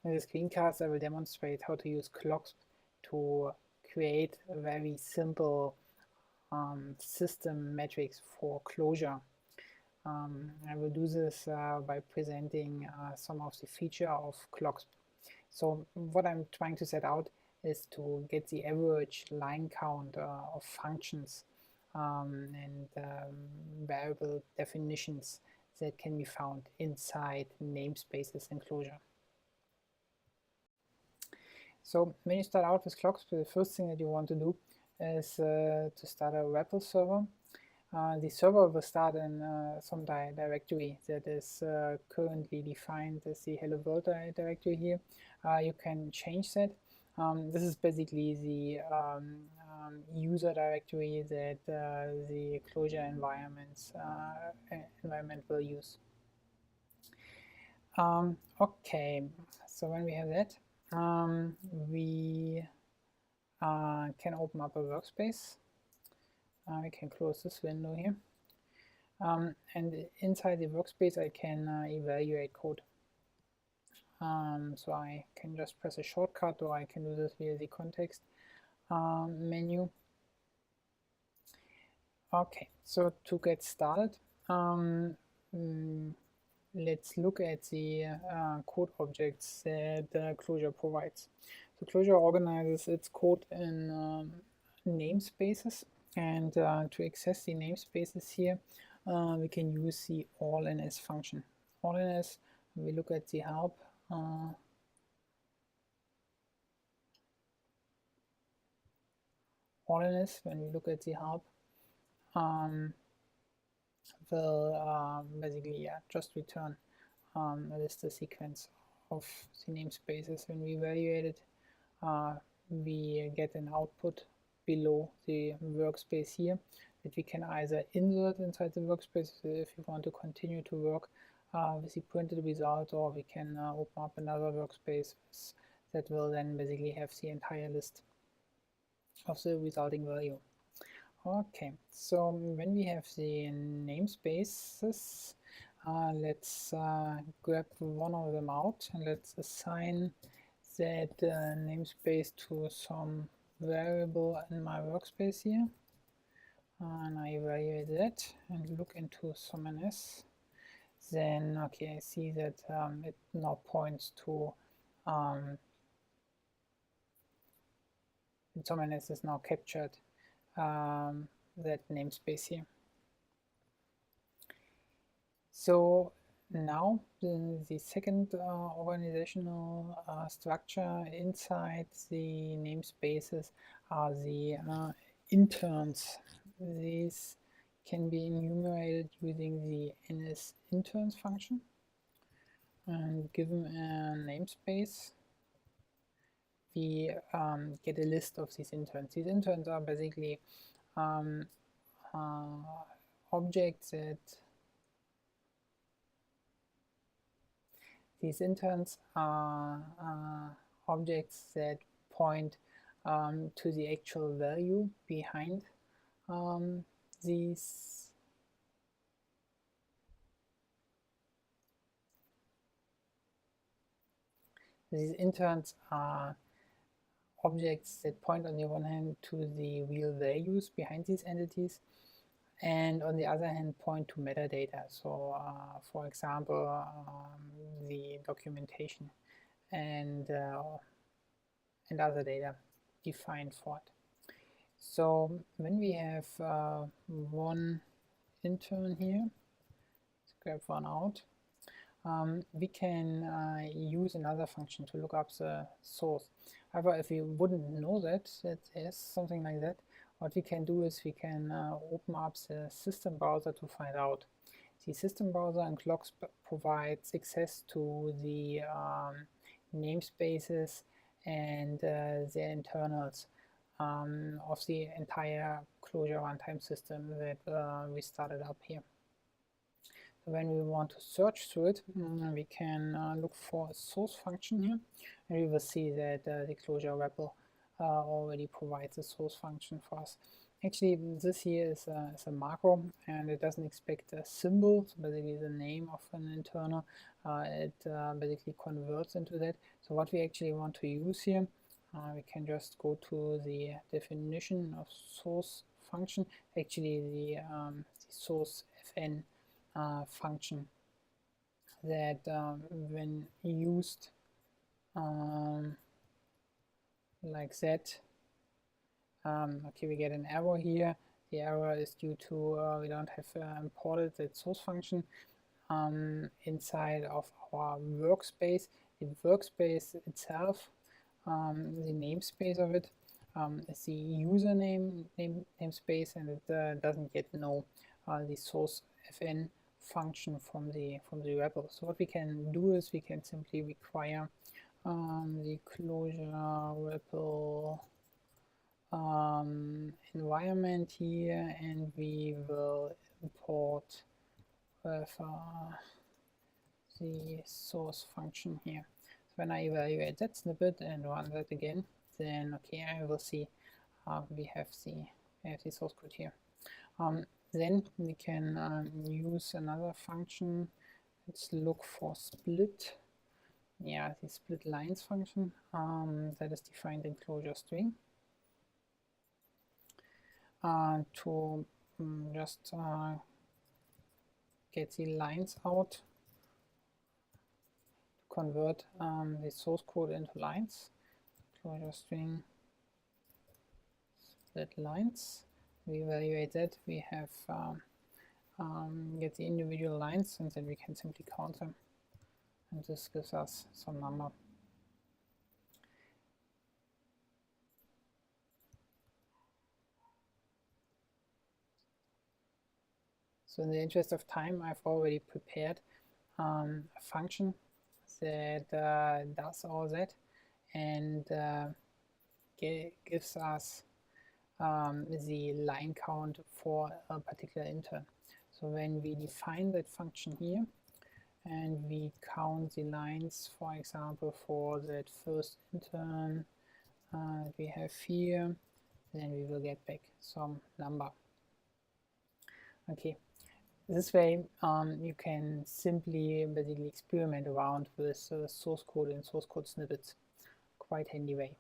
In this screencast, I will demonstrate how to use cloxp to create a very simple system metrics for closure. I will do this by presenting some of the feature of cloxp. So what I'm trying to set out is to get the average line count of functions and variable definitions that can be found inside namespaces in Clojure. So when you start out with cloxp, the first thing that you want to do is to start a REPL server. The server will start in some directory that is currently defined as the hello world directory here. You can change that. This is basically the user directory that the Clojure environment will use. Okay, so when we have that, we can open up a workspace. We can close this window here. And inside the workspace, I can evaluate code. So I can just press a shortcut, or I can do this via the context menu. Okay, so to get started, let's look at the code objects that Clojure provides. So Clojure organizes its code in namespaces, and to access the namespaces here, we can use the all-ns function. All-ns, we look at the help. All-ns, when we look at the help, will basically just return a list of sequence of the namespaces. When we evaluate it, we get an output below the workspace here that we can either insert inside the workspace if we want to continue to work with the printed result, or we can open up another workspace that will then basically have the entire list of the resulting value. Okay, so when we have the namespaces, let's grab one of them out and let's assign that namespace to some variable in my workspace here. And I evaluate that and look into SOMNS. Then, okay, I see that it now points to SOMNS is now captured that namespace here. So now the second organizational structure inside the namespaces are the interns. These can be enumerated using the NSInterns function, and given a namespace, we get a list of these interns. These interns are basically objects that point to the actual value behind these interns are objects that point on the one hand to the real values behind these entities, and on the other hand point to metadata. So for example, the documentation and other data defined for it. So when we have one intern here, let's grab one out, we can use another function to look up the source. However, if we wouldn't know that there's something like that, what we can do is we can open up the system browser to find out. The system browser in cloxp provides access to the namespaces and the internals of the entire Clojure runtime system that we started up here. So when we want to search through it, we can look for a source function here, and we will see that the Clojure REPL already provides a source function for us. Actually, this here is a macro, and it doesn't expect a symbol, so basically the name of an internal, it basically converts into that. So what we actually want to use here, we can just go to the definition of source function, actually the source fn function that when used like that, okay, we get an error here. The error is due to we don't have imported that source function inside of our workspace. The workspace itself, the namespace of it, is the username namespace, and it doesn't yet know the source fn function from the REPL. So what we can do is we can simply require the closure REPL environment here, and we will import with the source function here. So when I evaluate that snippet and run that again, then okay, I will see we have the source code here. Then we can use another function. Let's look for split. Yeah, the split lines function that is defined in closure string to just get the lines out, to convert the source code into lines. Closure string split lines. We evaluate that. We have get the individual lines, and then we can simply count them, and this gives us some number. So in the interest of time, I've already prepared a function that does all that and gives us the line count for a particular intern. So when we define that function here and we count the lines, for example, for that first intern we have here, then we will get back some number. Okay. This way, you can simply basically experiment around with source code and source code snippets. Quite handy way.